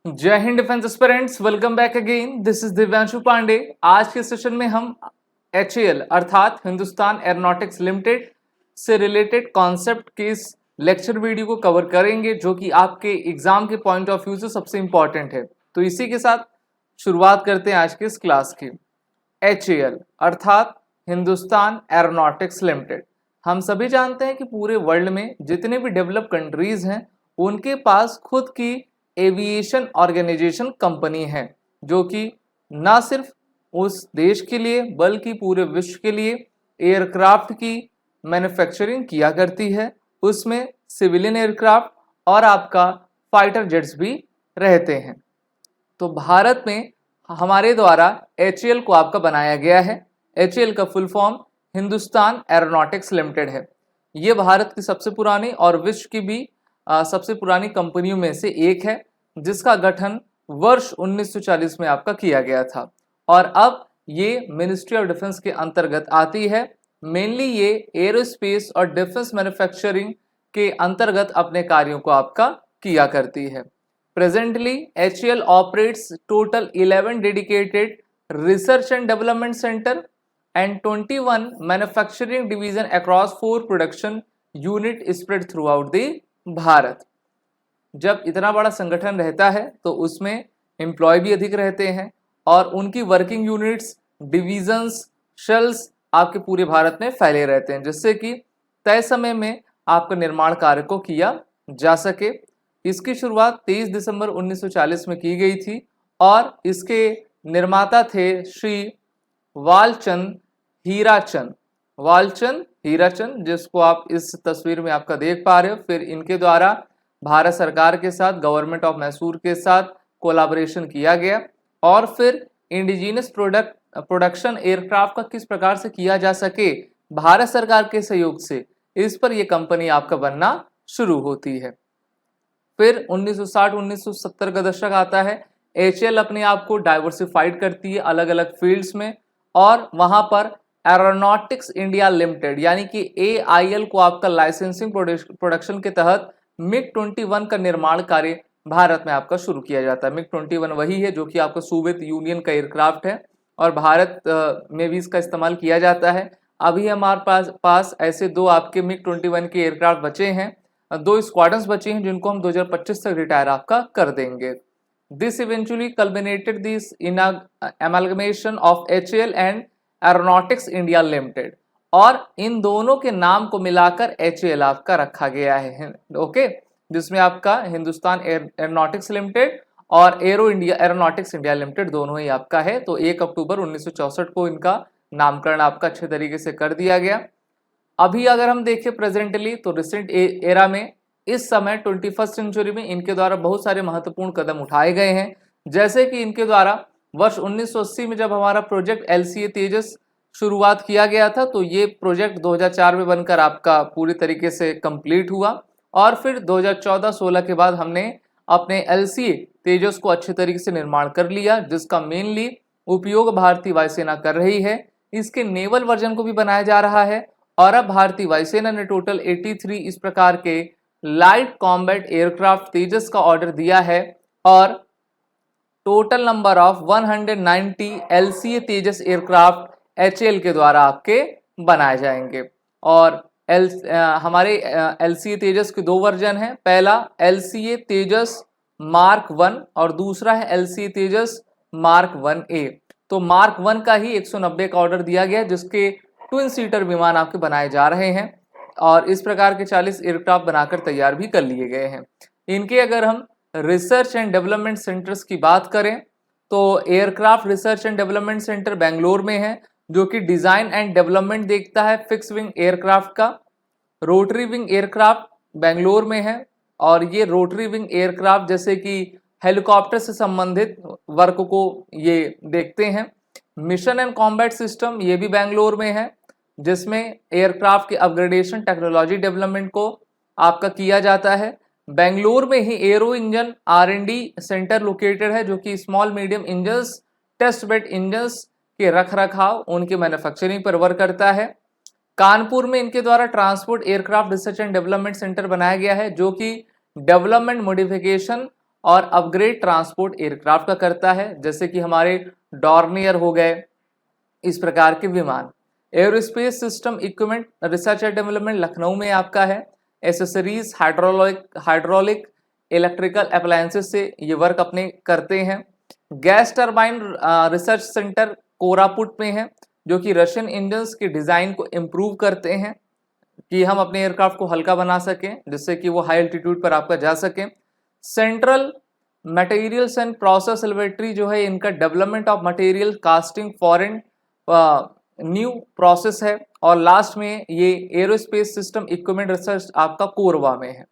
जय हिंद defence aspirants, welcome back again. This is Divyanshu Pandey. आज के सेशन में हम HAL अर्थात हिंदुस्तान एरोनॉटिक्स लिमिटेड से रिलेटेड कॉन्सेप्ट के इस लेक्चर वीडियो को कवर करेंगे, जो कि आपके एग्जाम के पॉइंट ऑफ व्यू से सबसे इंपॉर्टेंट है। तो इसी के साथ शुरुआत करते हैं आज के इस क्लास की। HAL अर्थात हिंदुस्तान एरोनॉटिक्स लिमिटेड। हम सभी जानते हैं कि पूरे वर्ल्ड में जितने भी डेवलप कंट्रीज हैं उनके पास खुद की एविएशन ऑर्गेनाइजेशन कंपनी है, जो कि ना सिर्फ उस देश के लिए बल्कि पूरे विश्व के लिए एयरक्राफ्ट की मैन्युफैक्चरिंग किया करती है। उसमें सिविलियन एयरक्राफ्ट और आपका फाइटर जेट्स भी रहते हैं। तो भारत में हमारे द्वारा HAL को आपका बनाया गया है। HAL का full form Hindustan aeronautics limited है। ये भारत की सबसे पुरानी और विश्व की भी सबसे पुरानी कंपनियों में से एक है, जिसका गठन वर्ष 1940 में आपका किया गया था और अब ये मिनिस्ट्री ऑफ डिफेंस के अंतर्गत आती है। मेनली ये एरोस्पेस और डिफेंस मैन्युफैक्चरिंग के अंतर्गत अपने कार्यों को आपका किया करती है। Presently, HAL operates total 11 dedicated research and development center and 21 manufacturing division across 4 production unit spread throughout the Bharat. जब इतना बड़ा संगठन रहता है तो उसमें एम्प्लॉय भी अधिक रहते हैं और उनकी वर्किंग यूनिट्स, डिविजन्स, शेल्स आपके पूरे भारत में फैले रहते हैं, जिससे कि तय समय में आपका निर्माण कार्य को किया जा सके। इसकी शुरुआत 23 दिसंबर 1940 में की गई थी और इसके निर्माता थे श्री वालचंद हीराचंद, जिसको आप इस तस्वीर में आपका देख पा रहे हो। फिर इनके द्वारा भारत सरकार के साथ, गवर्नमेंट ऑफ मैसूर के साथ कोलैबोरेशन किया गया और फिर इंडिजिनस प्रोडक्शन एयरक्राफ्ट का किस प्रकार से किया जा सके भारत सरकार के सहयोग से, इस पर यह कंपनी आपका बनना शुरू होती है। फिर 1960-1970 का दशक आता है। HAL अपने आप को डाइवर्सिफाइड करती है अलग अलग फील्ड्स में और वहां पर एरोनॉटिक्स इंडिया लिमिटेड यानी कि AIL को आपका लाइसेंसिंग प्रोडक्शन के तहत MiG-21 का निर्माण कार्य भारत में आपका शुरू किया जाता है। MiG-21 वही है जो कि आपका सोवियत यूनियन का एयरक्राफ्ट है और भारत में भी इसका इस्तेमाल किया जाता है। अभी हमारे पास ऐसे दो आपके MiG-21 के एयरक्राफ्ट बचे हैं, 2 स्क्वाड्रन्स बचे हैं जिनको हम 2025 तक रिटायर आपका कर देंगे। This eventually culminated this in amalgamation of HAL and aeronautics India limited और इन दोनों के नाम को मिलाकर HAL आपका रखा गया है। ओके, जिसमें आपका हिंदुस्तान एरोनॉटिक्स लिमिटेड और एरोनॉटिक्स इंडिया लिमिटेड दोनों ही आपका है। तो 1 अक्टूबर 1964 को इनका नामकरण आपका अच्छे तरीके से कर दिया गया। अभी अगर हम देखें प्रेजेंटली तो रिसेंट एरा में इस समय 21st सेंचुरी में इनके द्वारा बहुत सारे महत्वपूर्ण कदम उठाए गए हैं, जैसे कि इनके द्वारा वर्ष 1980 में जब हमारा प्रोजेक्ट LCA तेजस शुरुआत किया गया था तो ये प्रोजेक्ट 2004 में बनकर आपका पूरी तरीके से कंप्लीट हुआ और फिर 2014-16 के बाद हमने अपने LCA तेजस को अच्छे तरीके से निर्माण कर लिया, जिसका मेनली उपयोग भारतीय वायुसेना कर रही है। इसके नेवल वर्जन को भी बनाया जा रहा है और अब भारतीय वायुसेना ने टोटल 83 इस प्रकार के लाइट कॉम्बैट एयरक्राफ्ट तेजस का ऑर्डर दिया है और total number of 190 LCA Tejas aircraft HAL के द्वारा आपके बनाए जाएंगे। और हमारे LCA तेजस के 2 वर्जन हैं, पहला LCA तेजस मार्क 1 और दूसरा है LCA तेजस मार्क 1A। तो मार्क 1 का ही 190 का ऑर्डर दिया गया, जिसके ट्विन सीटर विमान आपके बनाए जा रहे हैं और इस प्रकार के 40 एयरक्राफ्ट बनाकर तैयार भी कर लिए गए हैं। इनके अगर हम रिसर्च एंड डेवलपमेंट सेंटर्स की बात करें तो aircraft research and development centre Bangalore में है, जो कि डिजाइन एंड डेवलपमेंट देखता है फिक्स विंग एयरक्राफ्ट का। रोटरी विंग एयरक्राफ्ट बेंगलोर में है और ये रोटरी विंग एयरक्राफ्ट जैसे कि हेलीकॉप्टर से संबंधित वर्क को ये देखते हैं। मिशन एंड कॉम्बैट सिस्टम ये भी बेंगलोर में है, जिसमें एयरक्राफ्ट के अपग्रेडेशन टेक्नोलॉजी डेवलपमेंट को आपका किया जाता है। बेंगलोर में ही aero engine R&D centre located है, जो कि small medium engines, test bed engines के रख रखाव, उनके मैन्युफैक्चरिंग पर वर्क करता है। कानपुर में इनके द्वारा transport aircraft research and development centre बनाया गया है, जो कि डेवलपमेंट, मॉडिफिकेशन और अपग्रेड ट्रांसपोर्ट एयरक्राफ्ट का करता है, जैसे कि हमारे डॉर्नियर हो गए, इस प्रकार के विमान। Aerospace system equipment research and development Lucknow में आपका है। एसेसरीज, हाइड्रोलिक इलेक्ट्रिकल अप्लायंसेस से ये वर्क अपने करते हैं। Gas turbine research centre Koraput में है, जो कि रशियन इंजन्स के डिज़ाइन को इम्प्रूव करते हैं कि हम अपने एयरक्राफ्ट को हल्का बना सकें, जिससे कि वो हाई एल्टीट्यूड पर आपका जा सकें। Central materials and process laboratory जो है, इनका development of material casting foreign new process है। और लास्ट में ये एरोस्पेस सिस्टम इक्विपमेंट रिसर्च आपका कोरबा में है।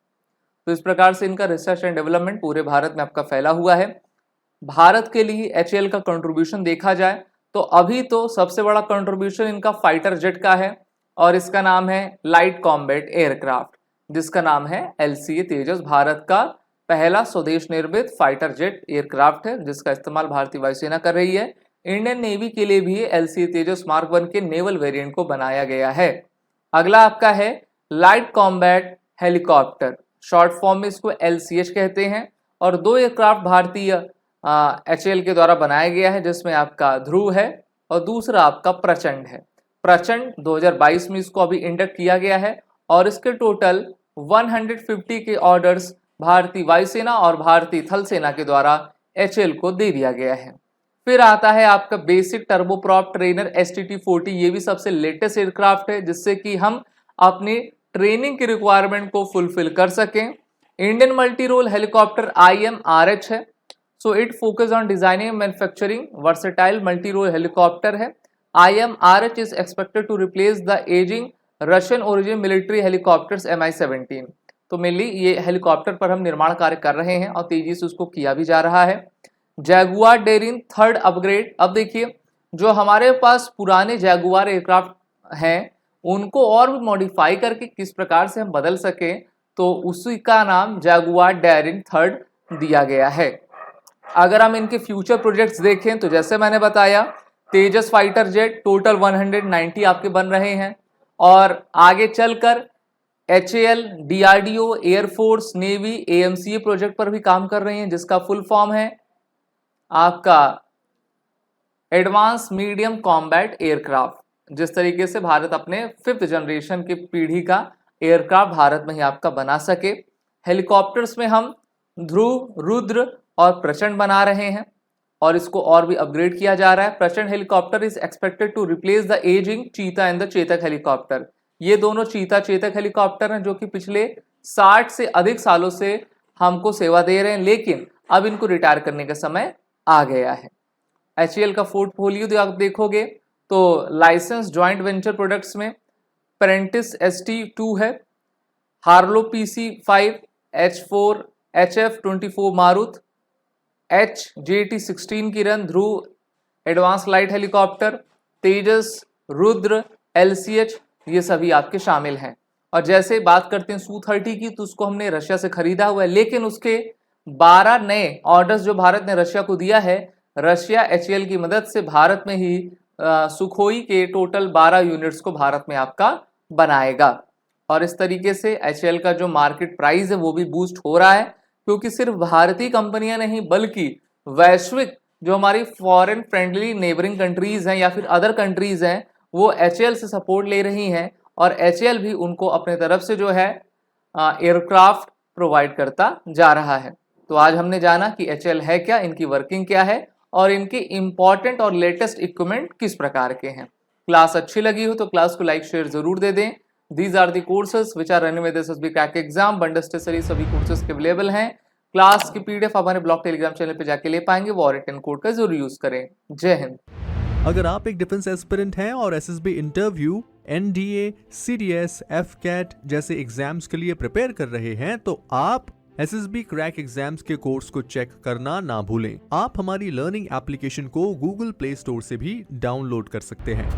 तो इस प्रकार से इनका रिसर्च एंड डेवलपमेंट पूरे भारत में आपका फैला हुआ है। भारत के लिए एचएएल का कंट्रीब्यूशन देखा जाए तो अभी तो सबसे बड़ा कंट्रीब्यूशन इनका फाइटर जेट का है, और इसका नाम है लाइट कॉम्बैट एयरक्राफ्ट, जिसका नाम है एलसीए तेजस। भारत का पहला स्वदेश निर्मित फाइटर जेट एयरक्राफ्ट है, जिसका इस्तेमाल भारतीय वायुसेना कर रही है। इंडियन नेवी के लिए भी एलसीए तेजस मार्क 1 के नेवल वेरिएंट को बनाया गया है। अगला आपका है light combat helicopter, short form में इसको एलसीएच कहते हैं। और दो एयरक्राफ्ट भारतीय एचएएल के द्वारा बनाया गया है, जिसमें आपका ध्रुव है और दूसरा आपका प्रचंड है। प्रचंड 2022 में इसको अभी इंडक्ट किया गया है, और इसके टोटल 150 के ऑर्डर्स भारतीय वायुसेना और भारतीय थल सेना के द्वारा एचएएल को दे दिया गया है। फिर आता है आपका बेसिक टर्बोप्रॉप ट्रेनर STT-40, ये भी सबसे लेटेस्ट एयरक्राफ्ट है, जिससे कि हम अपनी ट्रेनिंग की रिक्वायरमेंट को फुलफिल कर सकें। Indian multi role helicopter IMRH है। So it focus on designing manufacturing versatile multi role helicopter है। IMRH is expected to replace the ageing Russian origin military helicopters MI-17। तो मेनली ये helicopter पर हम निर्माण कार्य कर रहे हैं और तेजी से उसको किया भी जा रहा है। जैगुआर डेरिन थर्ड अपग्रेड, अब देखिए जो हमारे पास पुराने जैगुआर एयरक्राफ्ट हैं उनको और भी मॉडिफाई करके किस प्रकार से हम बदल सकें, तो उसी का नाम जैगुआर डेरिन थर्ड दिया गया है। अगर हम इनके फ्यूचर प्रोजेक्ट्स देखें तो जैसे मैंने बताया, तेजस फाइटर जेट टोटल 190 आपके बन रहे हैं, और आगे चलकर HAL, DRDO, air force, navy, AMCA project पर भी काम कर रहे हैं, जिसका फुल फॉर्म है आपका एडवांस मीडियम कॉम्बैट एयरक्राफ्ट। जिस तरीके से भारत अपने 5th जनरेशन की पीढ़ी का एयरक्राफ्ट भारत में ही आपका बना सके। हेलीकॉप्टर्स में हम ध्रुव, रुद्र और प्रचंड बना रहे हैं, और इसको और भी अपग्रेड किया जा रहा है। Prachand helicopter is expected to replace the ageing Cheetah and the Chetak helicopter. ये दोनों चीता चेतक हेलीकॉप्टर हैं, जो कि पिछले 60 से अधिक सालों से हमको सेवा दे रहे हैं, लेकिन अब इनको रिटायर करने का समय आ गया है। एचएएल का पोर्टफोलियो आप देखोगे तो लाइसेंस जॉइंट वेंचर प्रोडक्ट्स में पेरेंटिस ST2 है, हार्लो PC5, H4, HF-24 मारुत, HJT-16 किरण, ध्रुव एडवांस लाइट हेलीकॉप्टर, तेजस, रुद्र, LCH, ये सभी आपके शामिल हैं। और जैसे बात करते हैं Su-30 की, तो उसको हमने रशिया से खरीदा हुआ है, लेकिन उसके 12 नए ऑर्डर्स जो भारत ने रशिया को दिया है, रशिया एचएएल की मदद से भारत में ही सुखोई के टोटल 12 यूनिट्स को भारत में आपका बनाएगा। और इस तरीके से एचएएल का जो मार्केट प्राइस है वो भी बूस्ट हो रहा है, क्योंकि सिर्फ भारतीय कंपनियां नहीं बल्कि वैश्विक जो हमारी फॉरेन फ्रेंडली नेबरिंग कंट्रीज हैं या फिर अदर कंट्रीज हैं, वो एचएएल से सपोर्ट ले रही हैं, और एचएएल भी उनको अपने तरफ से जो है एयरक्राफ्ट प्रोवाइड करता जा रहा है। तो आज हमने जाना कि एचएएल है क्या, इनकी वर्किंग क्या है, और इनके इंपॉर्टेंट और लेटेस्ट इक्विपमेंट किस प्रकार के हैं। क्लास अच्छी लगी हो तो क्लास को लाइक शेयर जरूर दे दें। These are the courses which are running with SSB crack exam. Bundle stationery सभी कोर्सेज के अवेलेबल हैं। क्लास की PDF आप हमारे ब्लॉग टेलीग्राम चैनल पे जाके ले पाएंगे, वो रिटर्न कोड का जरूर यूज करें। जय हिंद। अगर आप एक डिफेंस एस्पिरेंट हैं और SSB interview, NDA, CDS, FCAT जैसे एग्जाम्स के लिए प्रिपेयर कर रहे हैं, तो आप SSB क्रैक एग्जाम्स के कोर्स को चेक करना ना भूलें। आप हमारी लर्निंग एप्लीकेशन को Google Play Store से भी डाउनलोड कर सकते हैं।